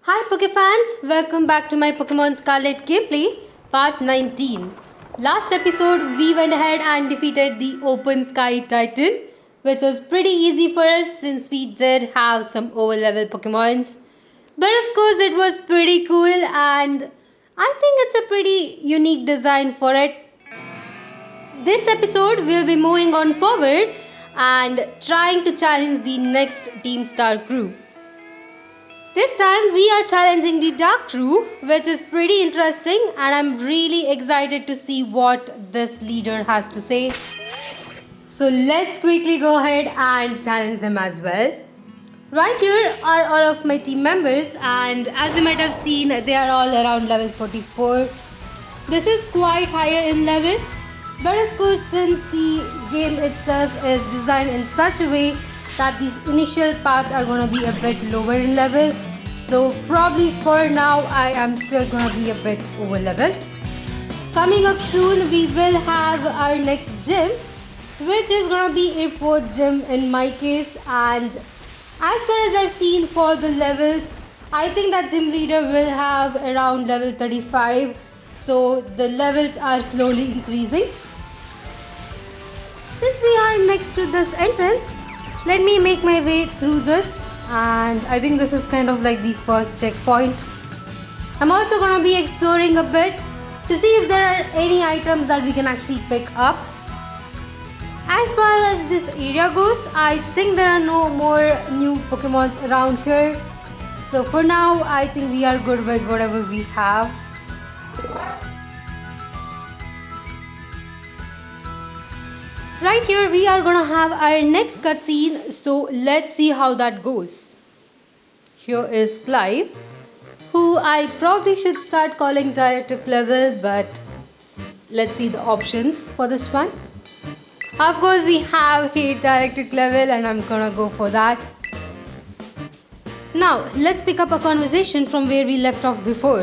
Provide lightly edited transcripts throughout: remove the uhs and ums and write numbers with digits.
Hi Pokefans, welcome back to my Pokemon Scarlet gameplay, part 19. Last episode we went ahead and defeated the Open Sky Titan, which was pretty easy for us since we did have some over-level Pokemons. But of course it was pretty cool and I think it's a pretty unique design for it. This episode we'll be moving on forward and trying to challenge the next Team Star crew. This time we are challenging the Dark crew, which is pretty interesting and I'm really excited to see what this leader has to say. So let's quickly go ahead and challenge them as well. Right here are all of my team members and as you might have seen, they are all around level 44. This is quite higher in level, but of course since the game itself is designed in such a way that the initial parts are going to be a bit lower in level, so probably for now I am still going to be a bit over leveled. Coming up soon we will have our next gym, which is going to be a 4th gym in my case, and as far as I've seen for the levels, I think that gym leader will have around level 35, so the levels are slowly increasing. Since we are next to this entrance, let me make my way through this, and I think this is kind of like the first checkpoint. I'm also going to be exploring a bit to see if there are any items that we can actually pick up. As far as this area goes, I think there are no more new Pokemons around here. So for now, I think we are good with whatever we have. Right here we are gonna have our next cutscene, so let's see how that goes. Here is Clive, who I probably should start calling Dielectric level, but let's see the options for this one. Of course we have a Dielectric level and I'm gonna go for that. Now let's pick up a conversation from where we left off before.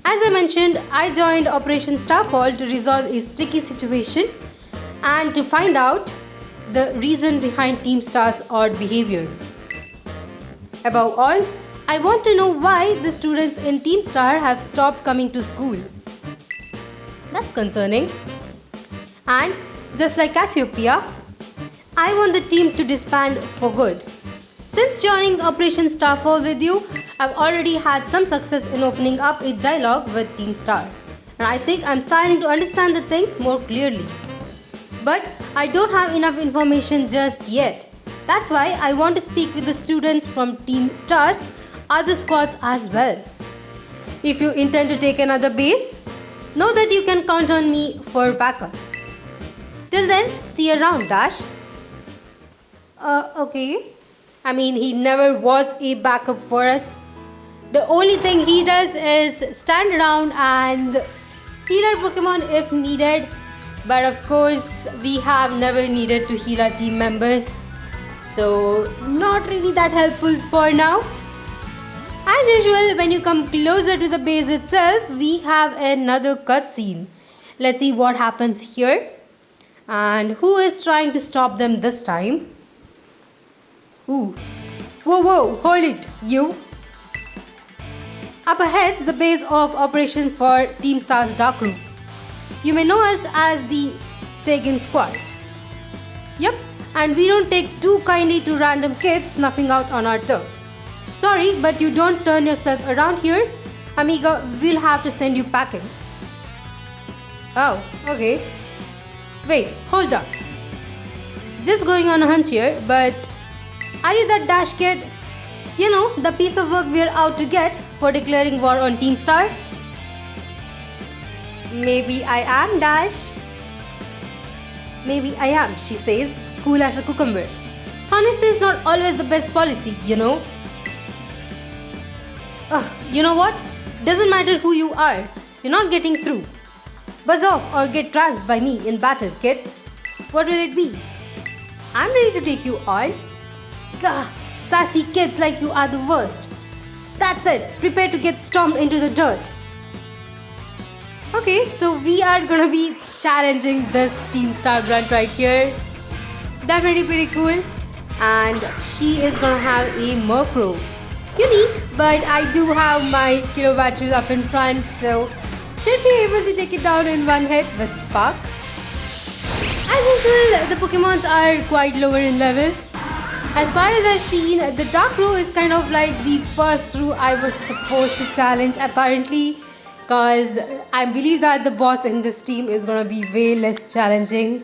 As I mentioned, I joined Operation Starfall to resolve a sticky situation and to find out the reason behind Team Star's odd behavior. Above all, I want to know why the students in Team Star have stopped coming to school. That's concerning. And just like Cassiopeia, I want the team to disband for good. Since joining Operation Starfall with you, I've already had some success in opening up a dialogue with Team Star. And I think I'm starting to understand the things more clearly. But I don't have enough information just yet. That's why I want to speak with the students from Team Star's other squads as well. If you intend to take another base, know that you can count on me for backup. Till then, see you around, Dash. Okay. I mean, he never was a backup for us. The only thing he does is stand around and heal our Pokemon if needed. But of course, we have never needed to heal our team members. So, not really that helpful for now. As usual, when you come closer to the base itself, we have another cutscene. Let's see what happens here. And who is trying to stop them this time? Ooh. Whoa, hold it, you. Up ahead's the base of operation for Team Star's Dark Group. You may know us as the Sagan Squad. Yep, and we don't take too kindly to random kids snuffing out on our turf. Sorry, but you don't turn yourself around here, amiga, we'll have to send you packing. Oh, okay. Wait, hold up. Just going on a hunch here, but are you that Dash kid? You know, the piece of work we're out to get for declaring war on Team Star? Maybe I am, Dash. Maybe I am, she says, cool as a cucumber. Honesty is not always the best policy, you know. You know what? Doesn't matter who you are, you're not getting through. Buzz off or get trashed by me in battle, kid. What will it be? I'm ready to take you on. Gah, sassy kids like you are the worst. That's it, prepare to get stomped into the dirt. Okay, so we are gonna be challenging this Team Star grunt right here. That's pretty cool. And she is gonna have a Murkrow. Unique, but I do have my kilo batteries up in front, so should be able to take it down in one hit with Spark. As usual, the Pokemons are quite lower in level. As far as I've seen, the Dark Row is kind of like the first row I was supposed to challenge apparently, because I believe that the boss in this team is gonna be way less challenging.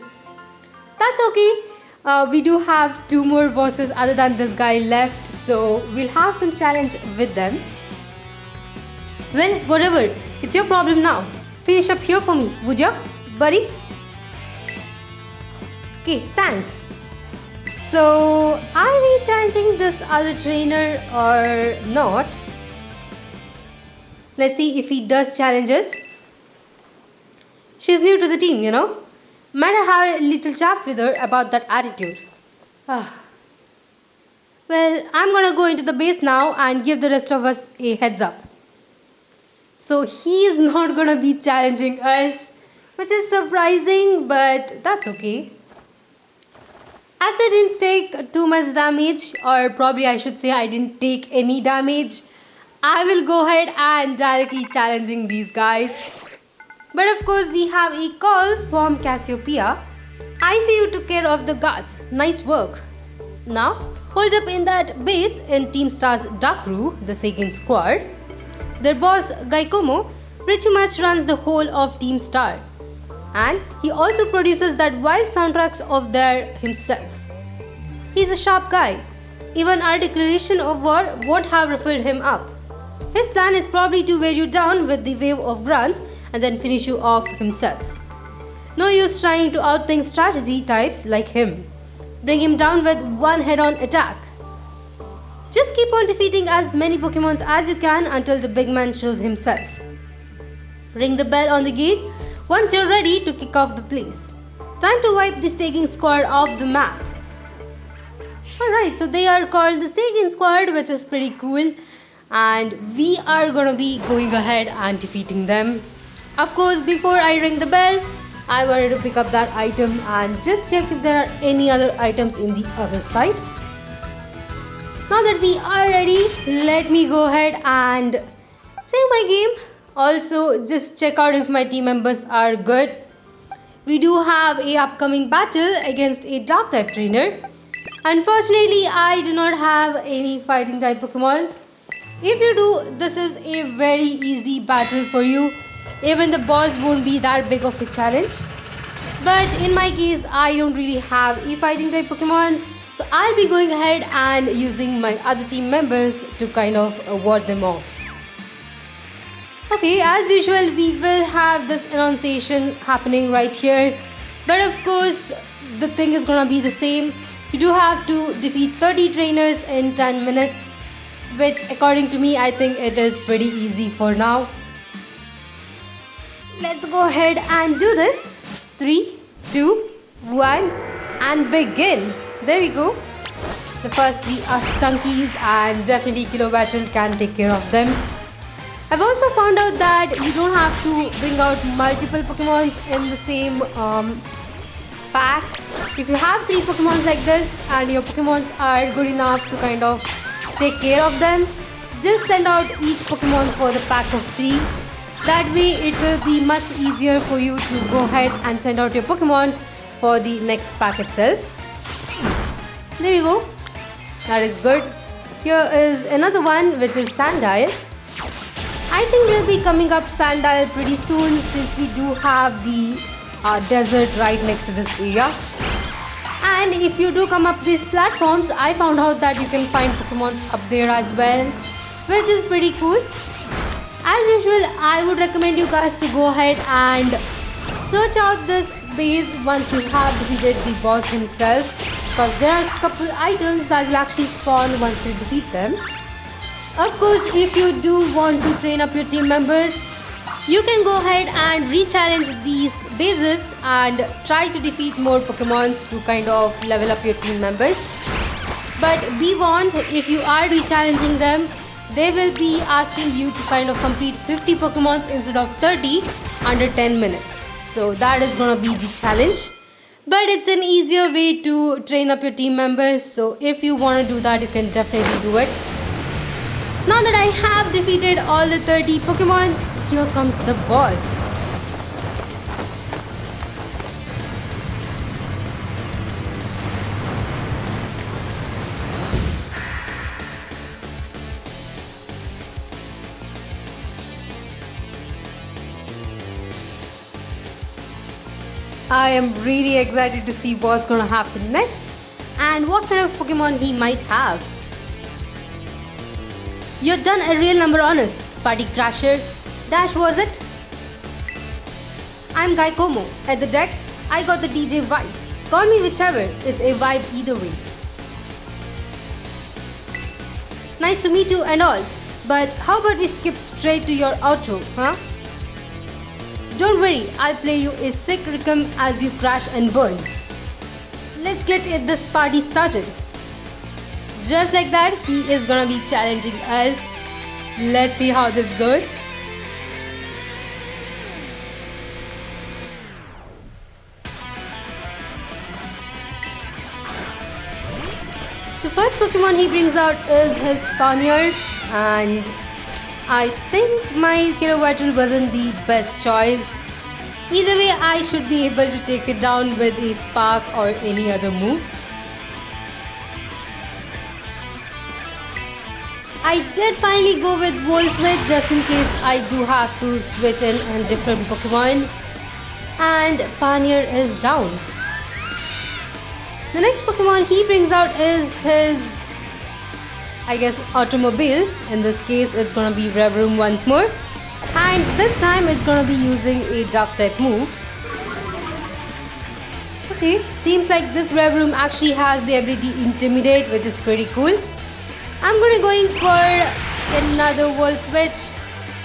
That's okay. We do have 2 more bosses other than this guy left, so we'll have some challenge with them. Well, whatever. It's your problem now. Finish up here for me, would ya, buddy? Okay, thanks. So, are we challenging this other trainer or not? Let's see if he does challenge us. She's new to the team, you know. Might have had a little chat with her about that attitude. Well, I'm gonna go into the base now and give the rest of us a heads up. So he's not gonna be challenging us, which is surprising, but that's okay. As I didn't take too much damage, or probably I should say I didn't take any damage, I will go ahead and directly challenging these guys. But of course we have a call from Cassiopeia. I see you took care of the guards. Nice work. Now, hold up in that base in Team Star's Dark Row, the second squad. Their boss, Giacomo, pretty much runs the whole of Team Star. And he also produces that wild soundtracks of there himself. He's a sharp guy. Even our declaration of war won't have ruffled him up. His plan is probably to wear you down with the wave of grunts and then finish you off himself. No use trying to outthink strategy types like him. Bring him down with one head-on attack. Just keep on defeating as many Pokemons as you can until the big man shows himself. Ring the bell on the gate once you're ready to kick off the place. Time to wipe the Sagan squad off the map. Alright, so they are called the Sagan squad, which is pretty cool. And we are gonna be going ahead and defeating them. Of course, before I ring the bell, I wanted to pick up that item and just check if there are any other items in the other side. Now that we are ready, let me go ahead and save my game. Also, just check out if my team members are good. We do have a upcoming battle against a dark type trainer. Unfortunately, I do not have any fighting type Pokemons. If you do, this is a very easy battle for you. Even the boss won't be that big of a challenge. But in my case, I don't really have a fighting type Pokemon. So I'll be going ahead and using my other team members to kind of ward them off. Okay, as usual, we will have this annunciation happening right here. But of course, the thing is gonna be the same. You do have to defeat 30 trainers in 10 minutes. Which according to me, I think it is pretty easy for now. Let's go ahead and do this. 3, 2, 1 and begin. There we go. The first 3 are Stunkies and definitely Kilo Battle can take care of them. I've also found out that you don't have to bring out multiple Pokemons in the same pack. If you have 3 Pokemons like this and your Pokemons are good enough to kind of take care of them, just send out each Pokemon for the pack of 3. That way it will be much easier for you to go ahead and send out your Pokemon for the next pack itself. There we go. That is good. Here is another one, which is Sandile. I think we'll be coming up Sandile pretty soon since we do have the desert right next to this area. And if you do come up these platforms, I found out that you can find Pokemons up there as well, which is pretty cool. As usual, I would recommend you guys to go ahead and search out this base once you have defeated the boss himself, because there are a couple items that will actually spawn once you defeat them. Of course, if you do want to train up your team members, you can go ahead and re-challenge these bases and try to defeat more Pokemons to kind of level up your team members. But be warned, if you are re-challenging them, they will be asking you to kind of complete 50 Pokemons instead of 30 under 10 minutes. So that is gonna be the challenge. But it's an easier way to train up your team members. So if you want to do that, you can definitely do it. Now that I have defeated all the 30 Pokémons, here comes the boss. I am really excited to see what's gonna happen next and what kind of Pokemon he might have. You've done a real number on us, Party Crasher. Dash, was it? I'm Giacomo. At the deck, I got the DJ Vice. Call me whichever, it's a vibe either way. Nice to meet you and all, but how about we skip straight to your outro, huh? Don't worry, I'll play you a sick rhythm as you crash and burn. Let's get this party started. Just like that, he is gonna be challenging us. Let's see how this goes. The first Pokemon he brings out is his Spaniard, and I think my Kilowatt wasn't the best choice. Either way, I should be able to take it down with a Spark or any other move. I did finally go with Volt Switch just in case I do have to switch in a different Pokemon. And Pioneer is down. The next Pokemon he brings out is his, I guess, automobile. In this case, it's gonna be Revroom once more. And this time it's gonna be using a Duck type move. Okay, seems like this Revroom actually has the ability Intimidate, which is pretty cool. I'm gonna going for another Volt Switch.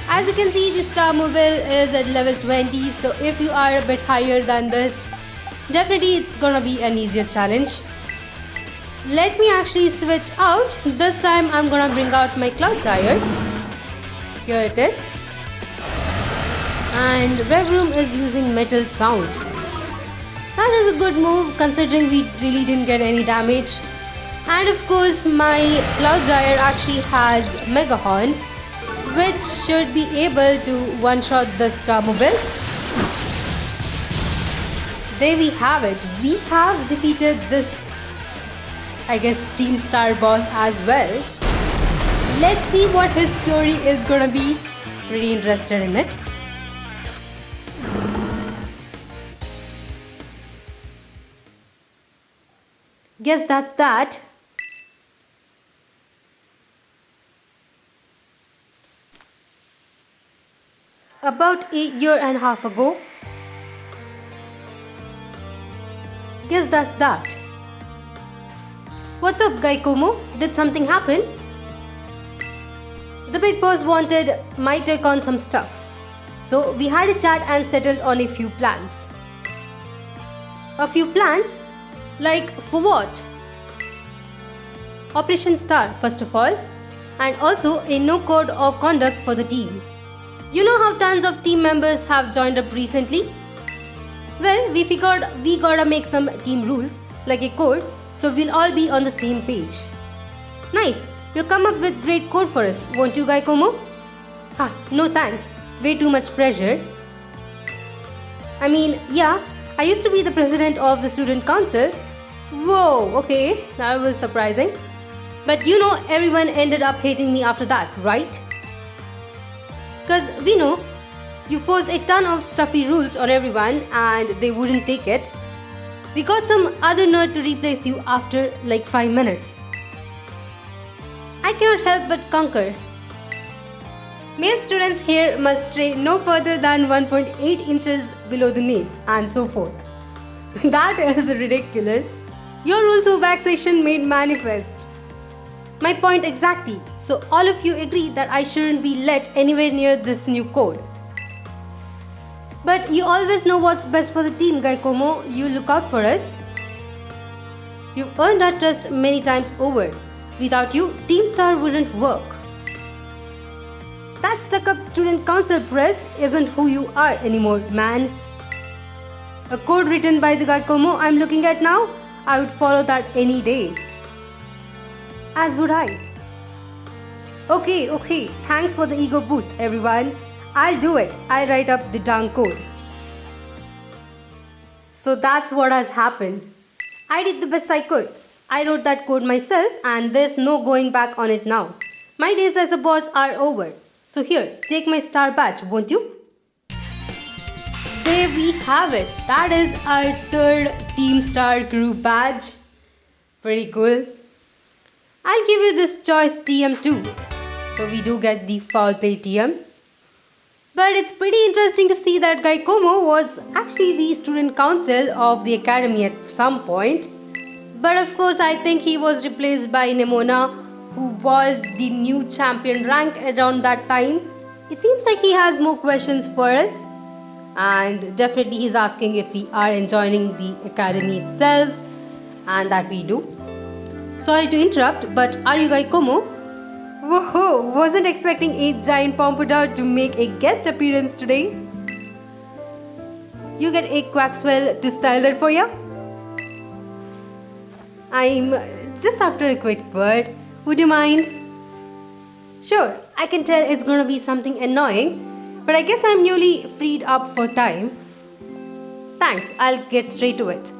As you can see, the Star Mobile is at level 20, so if you are a bit higher than this, definitely it's gonna be an easier challenge. Let me actually switch out. This time I'm gonna bring out my Cloudzyre. Here it is. And Revroom is using Metal Sound. That is a good move considering we really didn't get any damage. And of course my Cloudzyre actually has Mega Horn, which should be able to one-shot the Starmobile. There we have it. We have defeated this, I guess, Team Star boss as well. Let's see what his story is gonna be. Pretty interested in it. Guess that's that. About a year and a half ago. Guess that's that. What's up, Giacomo? Did something happen? The big boss wanted my take on some stuff. So we had a chat and settled on a few plans. A few plans? Like for what? Operation Star, first of all. And also a no code of conduct for the team. You know how tons of team members have joined up recently? Well, we figured we gotta make some team rules, like a code, so we'll all be on the same page. Nice, you come up with great code for us, won't you, Giacomo? Ha, no thanks, way too much pressure. I mean, yeah, I used to be the president of the student council. Whoa, okay, that was surprising. But you know, everyone ended up hating me after that, right? Cause we know you forced a ton of stuffy rules on everyone and they wouldn't take it. We got some other nerd to replace you after like 5 minutes. I cannot help but concur. Male students' hair must stray no further than 1.8 inches below the nape and so forth. That is ridiculous. Your rules of vexation made manifest. My point exactly. So all of you agree that I shouldn't be let anywhere near this new code. But you always know what's best for the team, Giacomo. You look out for us. You've earned our trust many times over. Without you, Team Star wouldn't work. That stuck-up student council press isn't who you are anymore, man. A code written by the Giacomo I'm looking at now, I would follow that any day. As would I. Okay. Thanks for the ego boost, everyone. I'll do it. I'll write up the darn code. So that's what has happened. I did the best I could. I wrote that code myself and there's no going back on it now. My days as a boss are over. So here, take my star badge, won't you? There we have it. That is our third Team Star Crew badge. Pretty cool. I'll give you this choice TM too. So we do get the foul play TM. But it's pretty interesting to see that Giacomo was actually the student council of the academy at some point. But of course, I think he was replaced by Nemona, who was the new champion rank around that time. It seems like he has more questions for us. And definitely he's asking if we are enjoying the academy itself. And that we do. Sorry to interrupt, but are you Giacomo? Whoa, wasn't expecting a giant Pompadour to make a guest appearance today. You get a Quaxwell to style that for you? I'm just after a quick word. Would you mind? Sure, I can tell it's gonna be something annoying, but I guess I'm newly freed up for time. Thanks, I'll get straight to it.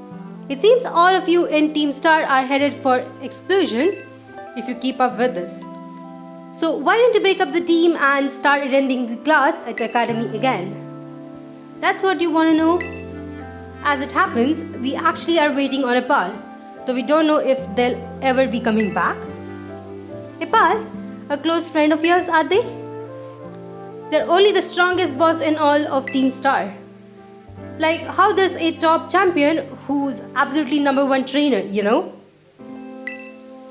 It seems all of you in Team Star are headed for explosion if you keep up with this. So why don't you break up the team and start attending the class at Academy again? That's what you want to know? As it happens, we actually are waiting on Epal, though we don't know if they'll ever be coming back. Epal, a close friend of yours, are they? They're only the strongest boss in all of Team Star. Like how there's a top champion who's absolutely #1 trainer, you know?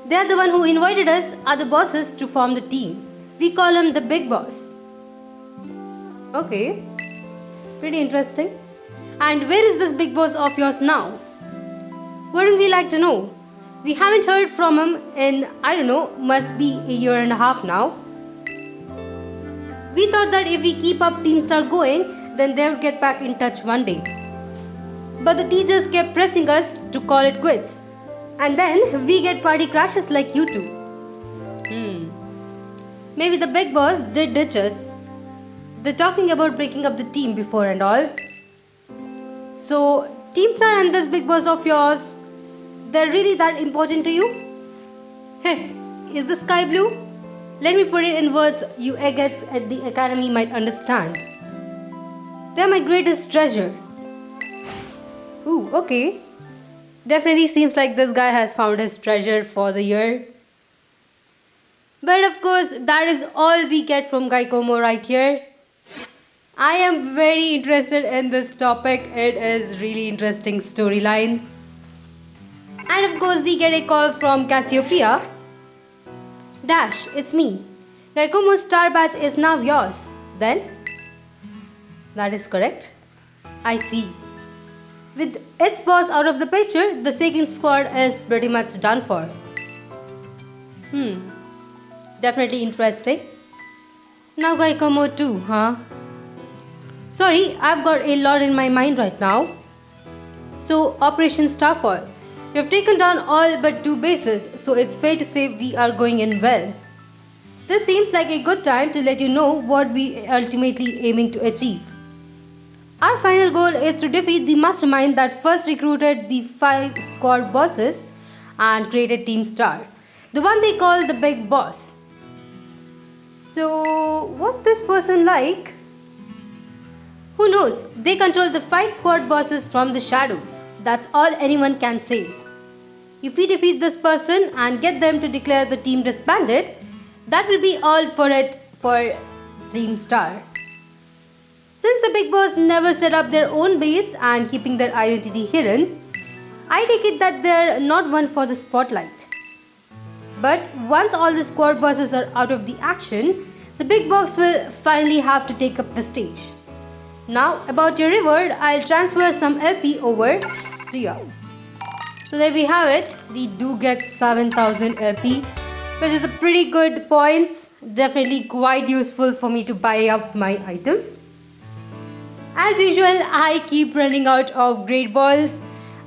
They're the one who invited us, other bosses, to form the team. We call him the Big Boss. Okay, pretty interesting. And where is this Big Boss of yours now? Wouldn't we like to know? We haven't heard from him in, I don't know, must be a year and a half now. We thought that if we keep up Team Star going, then they would get back in touch one day. But the teachers kept pressing us to call it quits. And then we get party crashes like you two. Maybe the Big Boss did ditch us. They're talking about breaking up the team before and all. So, Team Star and this Big Boss of yours, they're really that important to you? Hey, is the sky blue? Let me put it in words you eggheads at the academy might understand. They're my greatest treasure. Ooh, okay. Definitely seems like this guy has found his treasure for the year. But of course, that is all we get from Giacomo right here. I am very interested in this topic. It is really interesting storyline. And of course, we get a call from Cassiopeia. Dash, it's me. Giacomo's star badge is now yours. Then? That is correct. I see. With its boss out of the picture, the second squad is pretty much done for. Definitely interesting. Now Giacomo too, huh? Sorry, I've got a lot in my mind right now. So, Operation Starfall. You've taken down all but 2 bases, so it's fair to say we are going in well. This seems like a good time to let you know what we are ultimately aiming to achieve. Our final goal is to defeat the mastermind that first recruited the 5 squad bosses and created Team Star, the one they call the Big Boss. So, what's this person like? Who knows? They control the 5 squad bosses from the shadows. That's all anyone can say. If we defeat this person and get them to declare the team disbanded, that will be all for it for Team Star. Since the Big Boss never set up their own base and keeping their identity hidden, I take it that they're not one for the spotlight. But once all the squad bosses are out of the action, the Big Boss will finally have to take up the stage. Now, about your reward, I'll transfer some LP over to you. So there we have it. We do get 7,000 LP, which is a pretty good points. Definitely quite useful for me to buy up my items. As usual, I keep running out of great balls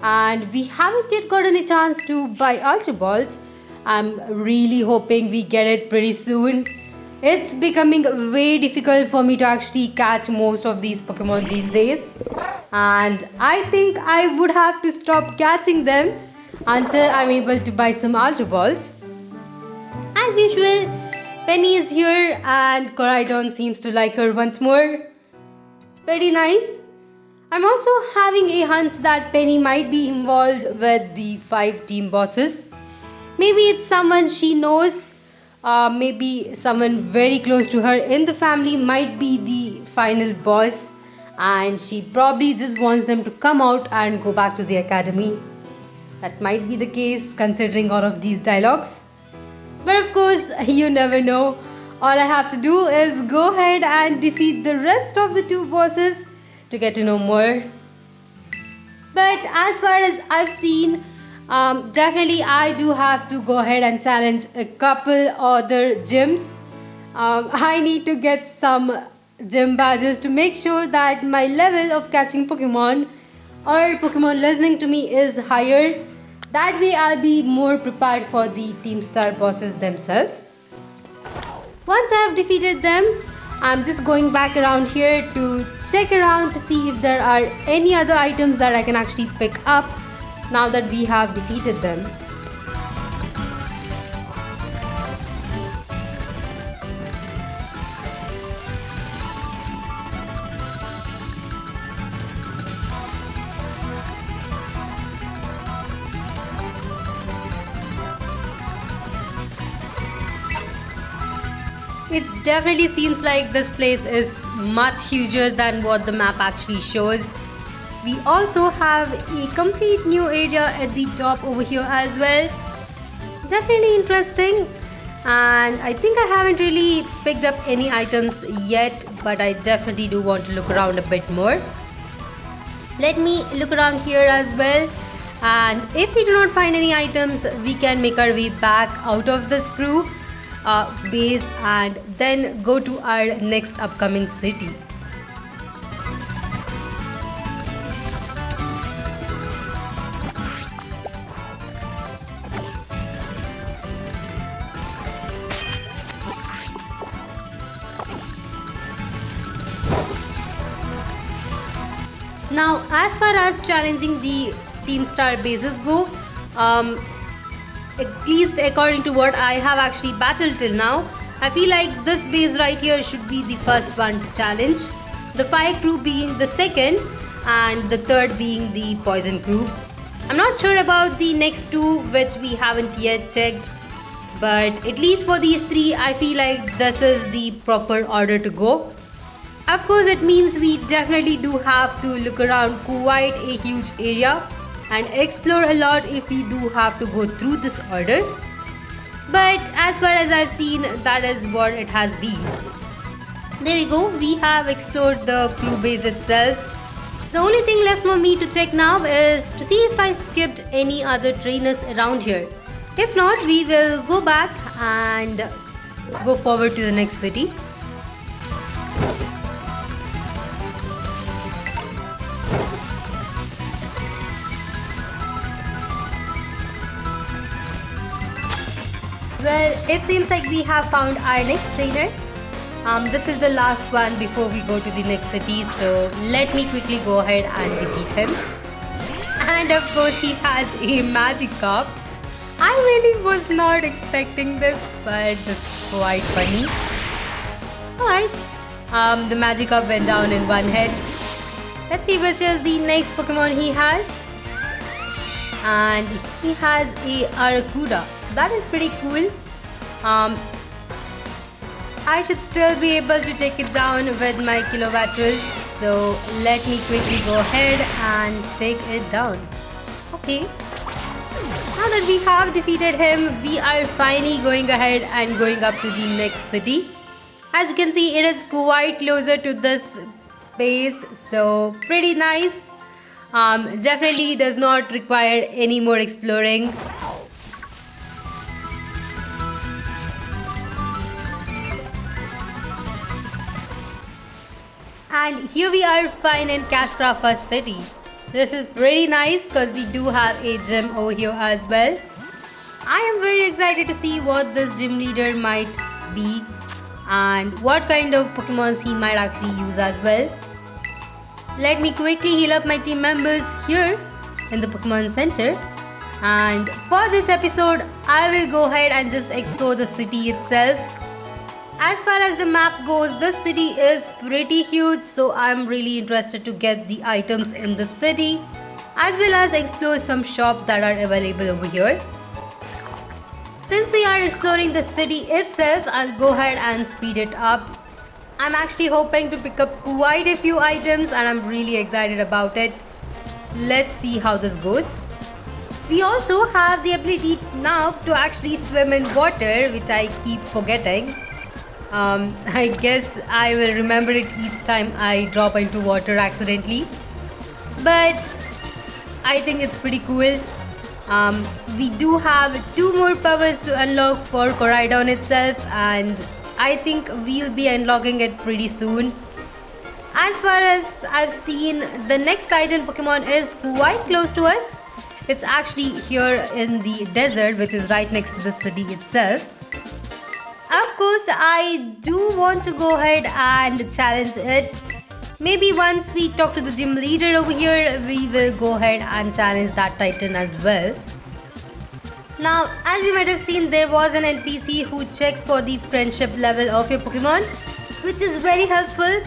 and we haven't yet gotten a chance to buy ultra balls. I'm really hoping we get it pretty soon. It's becoming way difficult for me to actually catch most of these Pokemon these days. And I think I would have to stop catching them until I'm able to buy some Ultra Balls. As usual, Penny is here and Coridon seems to like her once more. Very nice. I'm also having a hunch that Penny might be involved with the 5 team bosses. Maybe it's someone she knows, maybe someone very close to her in the family might be the final boss, and she probably just wants them to come out and go back to the academy. That might be the case considering all of these dialogues. But of course, you never know. All I have to do is go ahead and defeat the rest of the 2 bosses to get to know more. But as far as I've seen, definitely I do have to go ahead and challenge a couple other gyms. I need to get some gym badges to make sure that my level of catching Pokemon or Pokemon listening to me is higher. That way I'll be more prepared for the Team Star bosses themselves. Once I have defeated them, I'm just going back around here to check around to see if there are any other items that I can actually pick up now that we have defeated them. It definitely seems like this place is much huger than what the map actually shows. We also have a complete new area at the top over here as well. Definitely interesting, and I think I haven't really picked up any items yet, but I definitely do want to look around a bit more. Let me look around here as well, and if we do not find any items, we can make our way back out of this crew base and then go to our next upcoming city. Now, as far as challenging the Team Star bases go, at least according to what I have actually battled till now, I feel like this base right here should be the first one to challenge. The Fire crew being the second and the third being the Poison crew. I'm not sure about the next 2 which we haven't yet checked, but at least for these 3 I feel like this is the proper order to go. Of course, it means we definitely do have to look around quite a huge area and explore a lot if we do have to go through this order. But as far as I've seen, that is what it has been. There we go, we have explored the crew base itself. The only thing left for me to check now is to see if I skipped any other trainers around here. If not, we will go back and go forward to the next city. Well, it seems like we have found our next trainer. This is the last one before we go to the next city, so let me quickly go ahead and defeat him. And of course, he has a Magikarp. I really was not expecting this, but this is quite funny. Alright, the Magikarp went down in one hit. Let's see which is the next Pokemon he has. And he has a Arcuda, so that is pretty cool. I should still be able to take it down with my Kilowatt-Drill, so let me quickly go ahead and take it down. Okay, now that we have defeated him, we are finally going ahead and going up to the next city. As you can see, it is quite closer to this base, so pretty nice. Definitely does not require any more exploring. And here we are fine in Cascrafa City. This is pretty nice because we do have a gym over here as well. I am very excited to see what this gym leader might be and what kind of Pokemons he might actually use as well. Let me quickly heal up my team members here in the Pokemon Center. And for this episode, I will go ahead and just explore the city itself. As far as the map goes, the city is pretty huge, so I'm really interested to get the items in the city as well as explore some shops that are available over here. Since we are exploring the city itself, I'll go ahead and speed it up. I'm actually hoping to pick up quite a few items and I'm really excited about it. Let's see how this goes. We also have the ability now to actually swim in water, which I keep forgetting. I guess I will remember it each time I drop into water accidentally. But I think it's pretty cool. We do have 2 more powers to unlock for Koraidon itself, and I think we'll be unlocking it pretty soon. As far as I've seen, the next Titan Pokemon is quite close to us. It's actually here in the desert, which is right next to the city itself. Of course, I do want to go ahead and challenge it. Maybe once we talk to the gym leader over here, we will go ahead and challenge that Titan as well. Now, as you might have seen, there was an NPC who checks for the friendship level of your Pokemon, which is very helpful.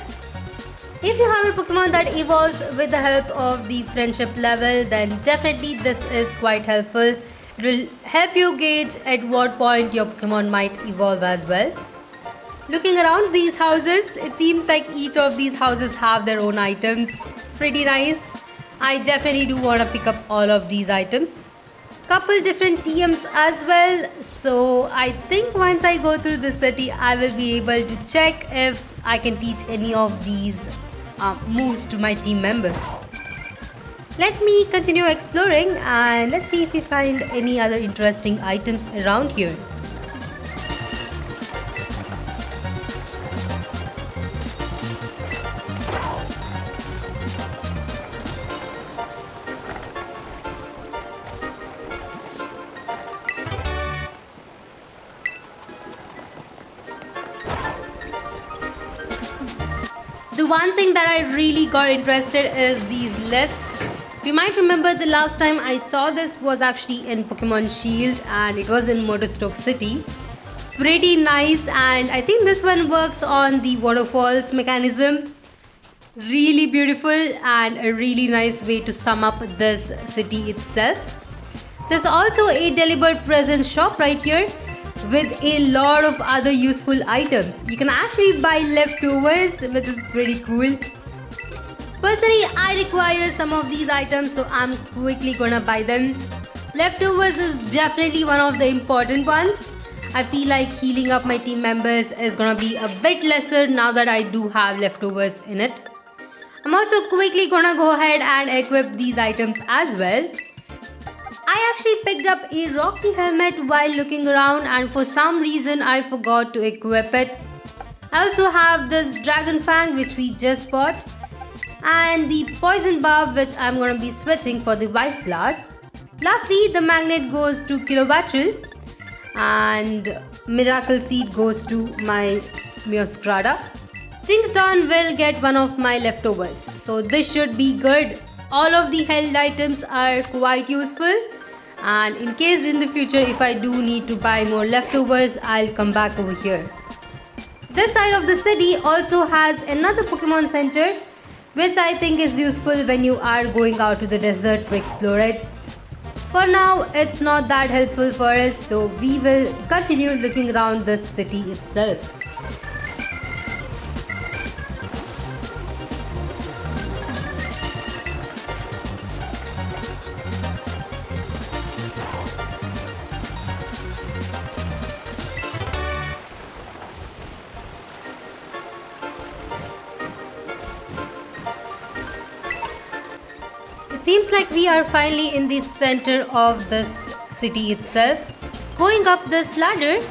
If you have a Pokemon that evolves with the help of the friendship level, then definitely this is quite helpful. It will help you gauge at what point your Pokemon might evolve as well. Looking around these houses, it seems like each of these houses have their own items. Pretty nice. I definitely do want to pick up all of these items. Couple different TMs as well. So I think once I go through the city, I will be able to check if I can teach any of these moves to my team members. Let me continue exploring and let's see if we find any other interesting items around here. The one thing that I really got interested is these lifts. If you might remember, the last time I saw this was actually in Pokemon Shield and it was in Motostoke City. Pretty nice, and I think this one works on the waterfalls mechanism. Really beautiful and a really nice way to sum up this city itself. There's also a Delibird presence shop right here with a lot of other useful items. You can actually buy leftovers, which is pretty cool. Personally, I require some of these items, so I'm quickly gonna buy them. Leftovers is definitely one of the important ones. I feel like healing up my team members is gonna be a bit lesser now that I do have leftovers in it. I'm also quickly gonna go ahead and equip these items as well. I actually picked up a Rocky helmet while looking around and for some reason I forgot to equip it. I also have this Dragon Fang which we just bought and the Poison Barb which I'm going to be switching for the Vice Glass. Lastly, the Magnet goes to Kilobattle and Miracle Seed goes to my Meowscarada. Tinkaton will get one of my leftovers, so this should be good. All of the held items are quite useful, and in case in the future if I do need to buy more leftovers, I'll come back over here. This side of the city also has another Pokemon Center, which I think is useful when you are going out to the desert to explore it. For now, it's not that helpful for us, so we will continue looking around the city itself. It seems like we are finally in the center of this city itself. Going up this ladder,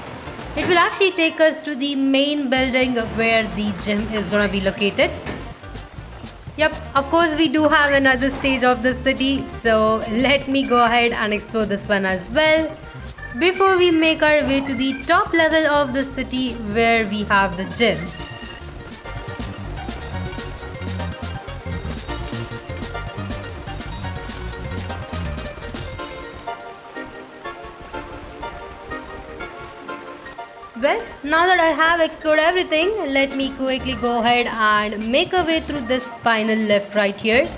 it will actually take us to the main building where the gym is gonna be located. Yep, of course we do have another stage of the city, so let me go ahead and explore this one as well. before we make our way to the top level of the city where we have the gyms. Well, now that I have explored everything, let me quickly go ahead and make a way through this final left right here.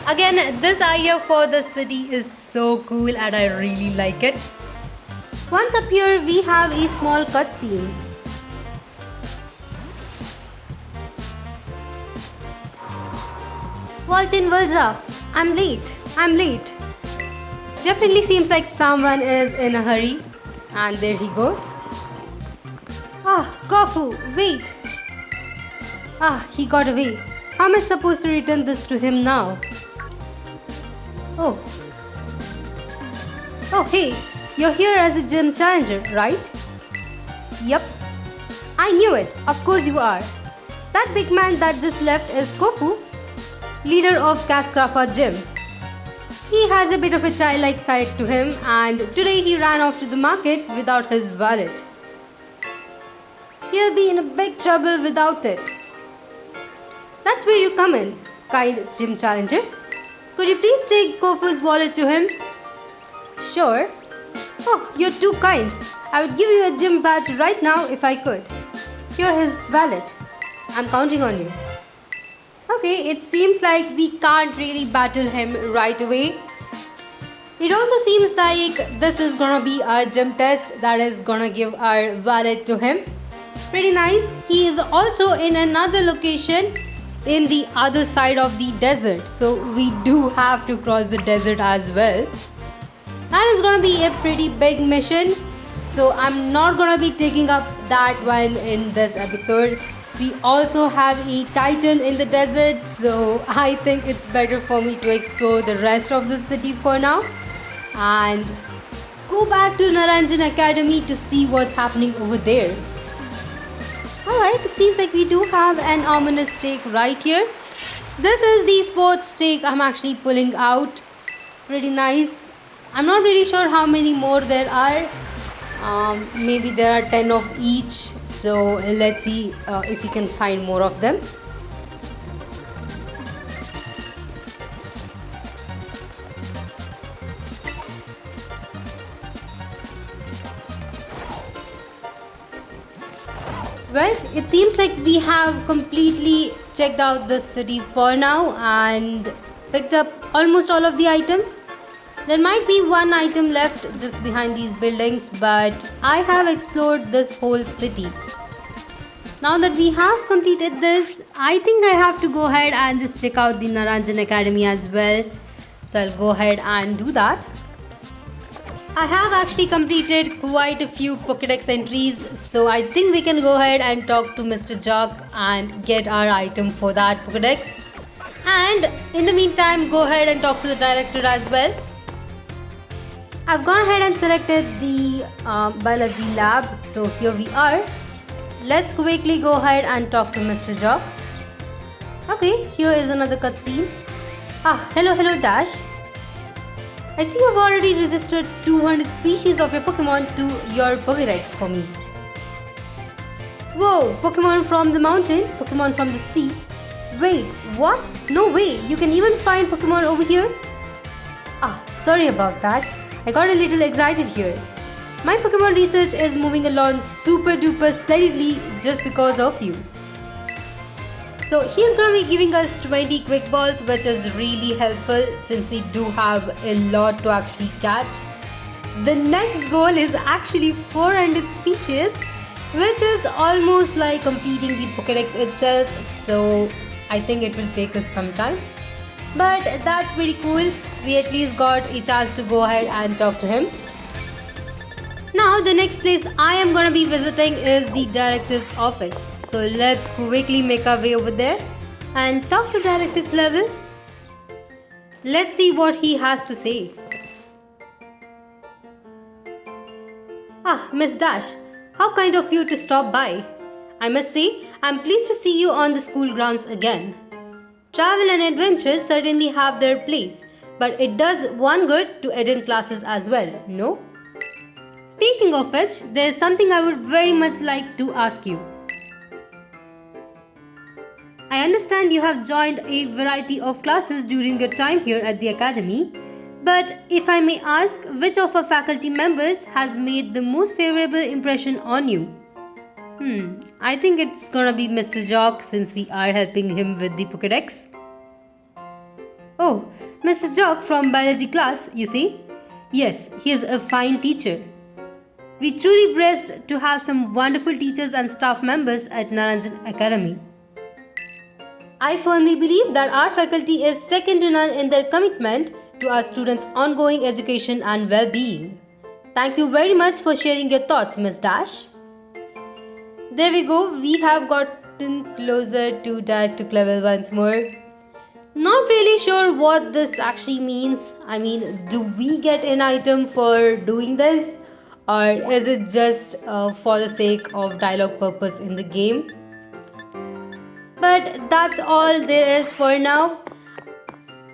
Again, this idea for the city is so cool and I really like it. Once up here, we have a small cutscene. Walton Vulza, I'm late. Definitely seems like someone is in a hurry. And there he goes. Kofu, wait! He got away. How am I supposed to return this to him now? Oh, hey, you're here as a gym challenger, right? Yep. I knew it. Of course you are. That big man that just left is Kofu, leader of Cascrafa Gym. He has a bit of a childlike side to him and today he ran off to the market without his wallet. He'll be in a big trouble without it. That's where you come in, kind gym challenger. Could you please take Kofu's wallet to him? Sure. Oh, you're too kind. I would give you a gym badge right now if I could. Here his wallet. I'm counting on you. Okay, it seems like we can't really battle him right away. It also seems like this is gonna be our gym test that is gonna give our wallet to him. Pretty nice. He is also in another location in the other side of the desert. So we do have to cross the desert as well. That is gonna be a pretty big mission. So I'm not gonna be taking up that one in this episode. We also have a titan in the desert. So I think it's better for me to explore the rest of the city for now. And go back to Naranjan Academy to see what's happening over there. Alright, it seems like we do have an ominous stake right here. This is the fourth stake I'm actually pulling out. Pretty nice. I'm not really sure how many more there are. Maybe there are 10 of each. So let's see if we can find more of them. Well, it seems like we have completely checked out the city for now and picked up almost all of the items. There might be one item left just behind these buildings, but I have explored this whole city. Now that we have completed this, I think I have to go ahead and just check out the Naranjan Academy as well. So I'll go ahead and do that. I have actually completed quite a few Pokédex entries, so I think we can go ahead and talk to Mr. Jock and get our item for that Pokédex. And in the meantime, go ahead and talk to the director as well. I've gone ahead and selected the biology lab, so here we are. Let's quickly go ahead and talk to Mr. Jock. Okay, here is another cutscene. Hello Dash. I see you've already registered 200 species of your Pokémon to your Pokédex for me. Whoa, Pokémon from the mountain, Pokémon from the sea. Wait, what? No way, you can even find Pokémon over here? Sorry about that. I got a little excited here. My Pokémon research is moving along super duper splendidly just because of you. So he's gonna be giving us 20 quick balls, which is really helpful since we do have a lot to actually catch. The next goal is actually 400 species, which is almost like completing the Pokédex itself. So I think it will take us some time. But that's pretty cool. We at least got a chance to go ahead and talk to him. Now the next place I am going to be visiting is the director's office. So let's quickly make our way over there and talk to Director Clevel. Let's see what he has to say. Miss Dash, how kind of you to stop by. I must say, I'm pleased to see you on the school grounds again. Travel and adventures certainly have their place, but it does one good to attend classes as well, no? Speaking of which, there's something I would very much like to ask you. I understand you have joined a variety of classes during your time here at the academy, but if I may ask, which of our faculty members has made the most favorable impression on you? I think it's gonna be Mr. Jock since we are helping him with the Pokédex. Oh, Mr. Jock from biology class, you see? Yes, he is a fine teacher. We truly blessed to have some wonderful teachers and staff members at Naranjan Academy. I firmly believe that our faculty is second to none in their commitment to our students' ongoing education and well-being. Thank you very much for sharing your thoughts, Ms. Dash. There we go, we have gotten closer to Dialectic level once more. Not really sure what this actually means. I mean, do we get an item for doing this? Or is it just for the sake of dialogue purpose in the game? But that's all there is for now.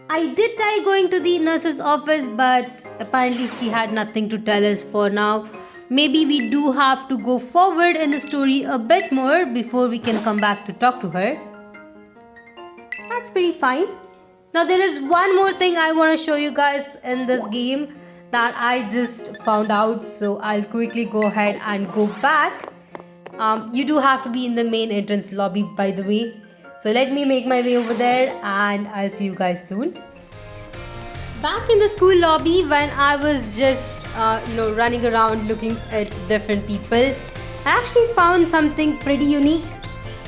I did try going to the nurse's office, but apparently she had nothing to tell us for now. Maybe we do have to go forward in the story a bit more before we can come back to talk to her. That's pretty fine. Now there is one more thing I want to show you guys in this game that I just found out, so I'll quickly go ahead and go back. You do have to be in the main entrance lobby, by the way. So let me make my way over there and I'll see you guys soon. Back in the school lobby, when I was just running around looking at different people, I actually found something pretty unique.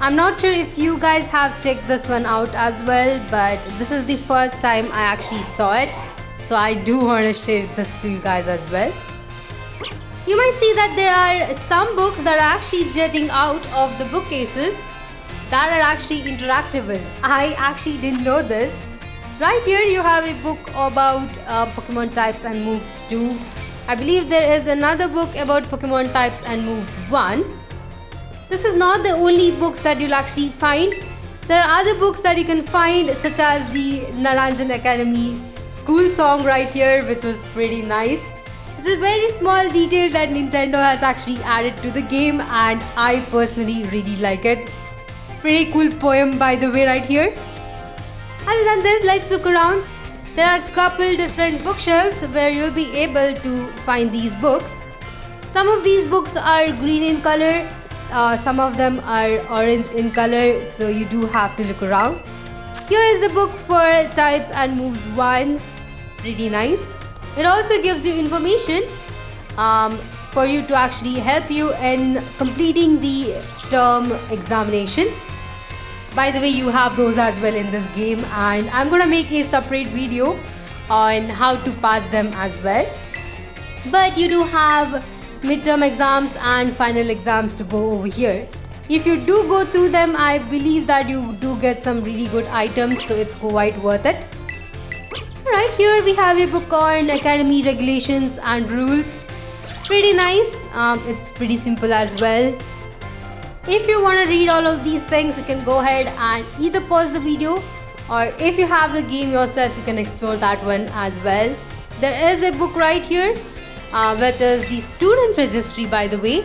I'm not sure if you guys have checked this one out as well, but this is the first time I actually saw it. So I do want to share this to you guys as well. You might see that there are some books that are actually jetting out of the bookcases that are actually interactable. I actually didn't know this. Right here you have a book about Pokemon types and moves 2. I believe there is another book about Pokemon types and moves 1. This is not the only books that you'll actually find. There are other books that you can find, such as the Naranjan Academy school song right here, which was pretty nice. It's a very small detail that Nintendo has actually added to the game and I personally really like it. Pretty cool poem, by the way, right here. Other than this, let's look around. There are a couple different bookshelves where you'll be able to find these books. Some of these books are green in color, some of them are orange in color, so you do have to look around. Here is the book for types and moves 1. Pretty nice. It also gives you information for you to actually help you in completing the term examinations. By the way, you have those as well in this game, and I'm gonna make a separate video on how to pass them as well. But you do have midterm exams and final exams to go over here. If you do go through them, I believe that you do get some really good items, so it's quite worth it. Right here we have a book on academy regulations and rules. It's pretty nice. It's pretty simple as well. If you want to read all of these things, you can go ahead and either pause the video, or if you have the game yourself, you can explore that one as well. There is a book right here, which is the student registry, by the way.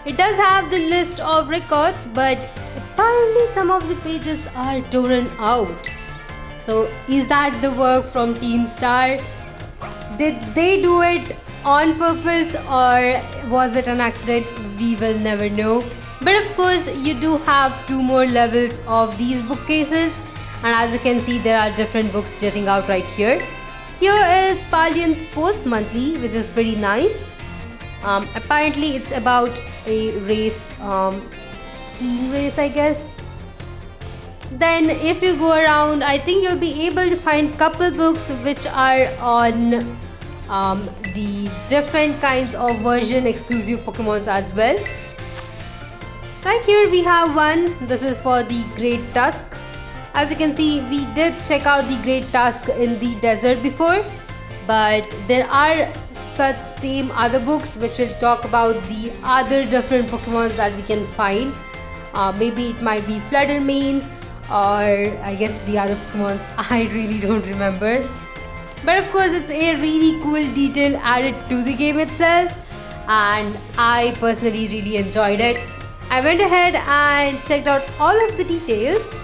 It does have the list of records, but apparently some of the pages are torn out. So is that the work from Team Star? Did they do it on purpose or was it an accident? We will never know. But of course, you do have 2 more levels of these bookcases, and as you can see, there are different books jetting out right here. Here is Paldian Sports Monthly, which is pretty nice. Apparently it's about a race, skiing race, I guess. Then if you go around, I think you'll be able to find couple books which are on the different kinds of version exclusive Pokemons as well. Right here we have one. This is for the Great Tusk. As you can see, we did check out the Great Tusk in the desert before, but there are such same other books which will talk about the other different Pokemons that we can find. Maybe it might be Fluttermane, or I guess the other Pokemons, I really don't remember. But of course, it's a really cool detail added to the game itself. and I personally really enjoyed it. I went ahead and checked out all of the details.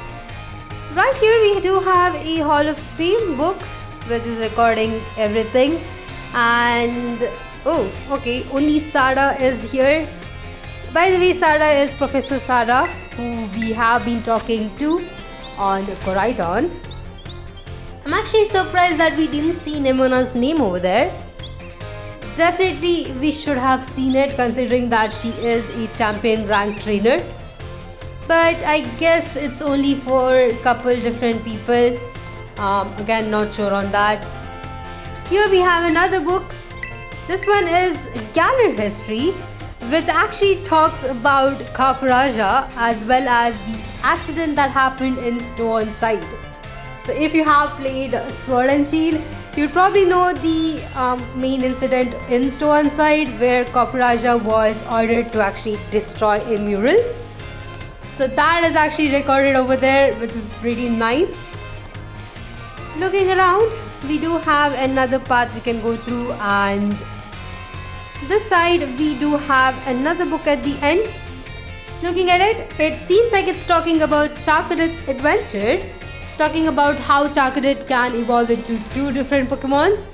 Right here we do have a Hall of Fame books which is recording everything, and oh okay, only Sada is here. By the way, Sada is Professor Sada, who we have been talking to on Koraidon. I'm actually surprised that we didn't see Nemona's name over there. Definitely we should have seen it, considering that she is a champion rank trainer. But I guess it's only for a couple different people. Again, not sure on that. Here we have another book. This one is Galar History, which actually talks about Kaparaja as well as the accident that happened in Stone Side. So if you have played Sword and Shield, you'd probably know the main incident in Stone Side where Kaparaja was ordered to actually destroy a mural. So that is actually recorded over there, which is pretty nice. Looking around, we do have another path we can go through, and this side we do have another book at the end. Looking at it, it seems like it's talking about Chakarit's adventure, talking about how Chakarit can evolve into two different Pokemons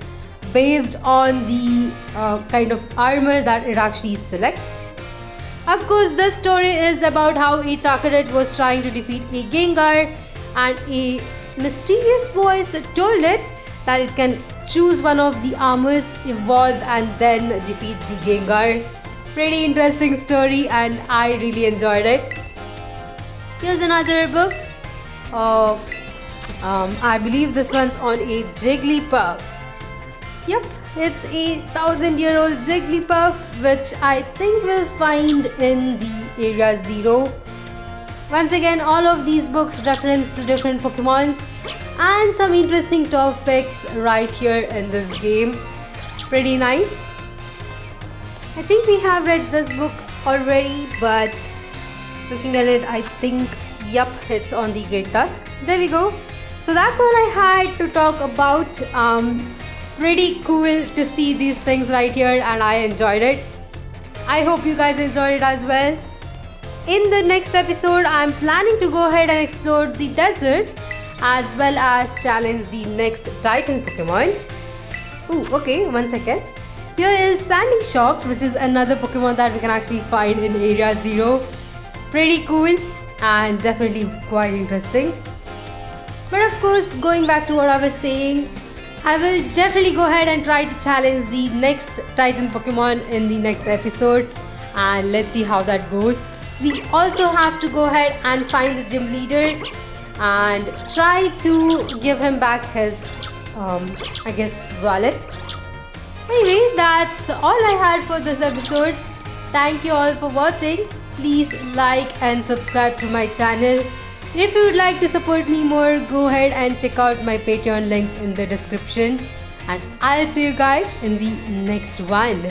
based on the kind of armor that it actually selects. Of course, this story is about how a Chakarit was trying to defeat a Gengar, and a mysterious voice told it that it can choose one of the armors, evolve, and then defeat the Gengar. Pretty interesting story, and I really enjoyed it. Here's another book of, I believe this one's on a Jigglypuff. Yep, it's a 1,000-year-old Jigglypuff, which I think we'll find in the Area 0. Once again, all of these books reference to different Pokemons and some interesting topics right here in this game. Pretty nice. I think we have read this book already, but looking at it, I think, yep, it's on the Great Tusk. There we go. So that's all I had to talk about. Pretty cool to see these things right here, and I enjoyed it. I hope you guys enjoyed it as well. In the next episode, I'm planning to go ahead and explore the desert as well as challenge the next Titan Pokemon. Ooh, okay, 1 second. Here is Sandy Shocks, which is another Pokemon that we can actually find in Area 0. Pretty cool and definitely quite interesting. But of course, going back to what I was saying, I will definitely go ahead and try to challenge the next Titan Pokemon in the next episode, and let's see how that goes. We also have to go ahead and find the gym leader and try to give him back his, I guess, wallet. Anyway, that's all I had for this episode. Thank you all for watching. Please like and subscribe to my channel. If you would like to support me more, go ahead and check out my Patreon links in the description. And I'll see you guys in the next one.